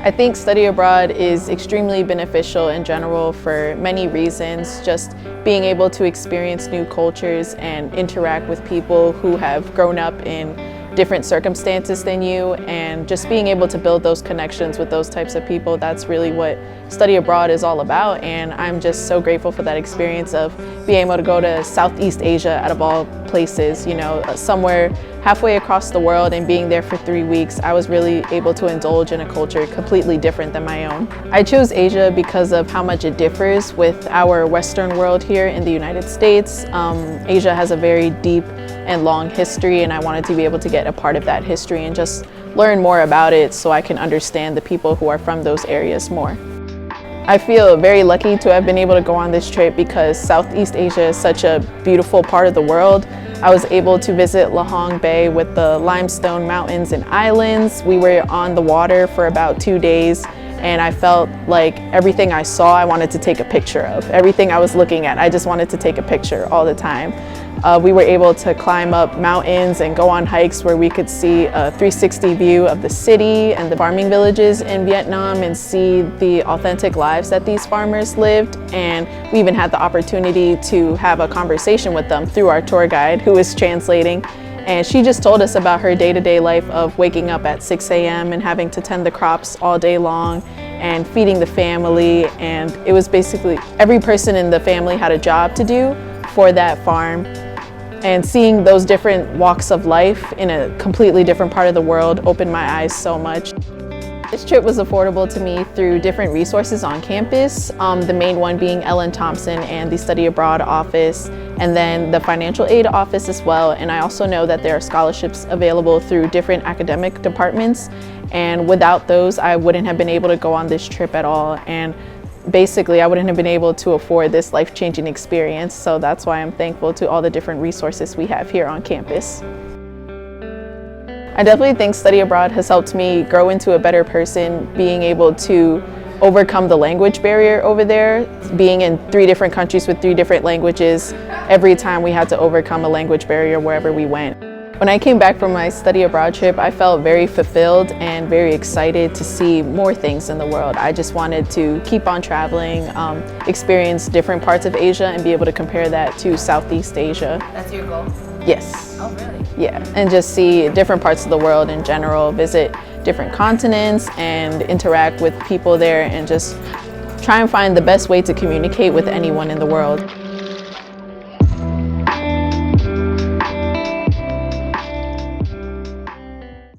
I think study abroad is extremely beneficial in general for many reasons. Just being able to experience new cultures and interact with people who have grown up in different circumstances than you, and just being able to build those connections with those types of people. That's really what study abroad is all about, and I'm just so grateful for that experience of being able to go to Southeast Asia out of all places, you know, somewhere halfway across the world, and being there for 3 weeks. I was really able to indulge in a culture completely different than my own. I chose Asia because of how much it differs with our Western world here in the United States. Asia has a very deep and long history, and I wanted to be able to get a part of that history and just learn more about it so I can understand the people who are from those areas more. I feel very lucky to have been able to go on this trip because Southeast Asia is such a beautiful part of the world. I was able to visit Lahong Bay with the limestone mountains and islands. We were on the water for about 2 days, and I felt like everything I saw I wanted to take a picture of. Everything I was looking at, I just wanted to take a picture all the time. We were able to climb up mountains and go on hikes where we could see a 360 view of the city and the farming villages in Vietnam and see the authentic lives that these farmers lived. And we even had the opportunity to have a conversation with them through our tour guide who was translating. And she just told us about her day-to-day life of waking up at 6 a.m. and having to tend the crops all day long and feeding the family. And it was basically every person in the family had a job to do for that farm. And seeing those different walks of life in a completely different part of the world opened my eyes so much. This trip was affordable to me through different resources on campus, the main one being Ellen Thompson and the Study Abroad office, and then the financial aid office as well. And I also know that there are scholarships available through different academic departments, and without those I wouldn't have been able to go on this trip at all. And basically, I wouldn't have been able to afford this life-changing experience, so that's why I'm thankful to all the different resources we have here on campus. I definitely think study abroad has helped me grow into a better person, being able to overcome the language barrier over there. Being in 3 different countries with 3 different languages, every time we had to overcome a language barrier wherever we went. When I came back from my study abroad trip, I felt very fulfilled and very excited to see more things in the world. I just wanted to keep on traveling, experience different parts of Asia, and be able to compare that to Southeast Asia. That's your goal? Yes. Oh, really? Yeah, and just see different parts of the world in general, visit different continents and interact with people there, and just try and find the best way to communicate with anyone in the world.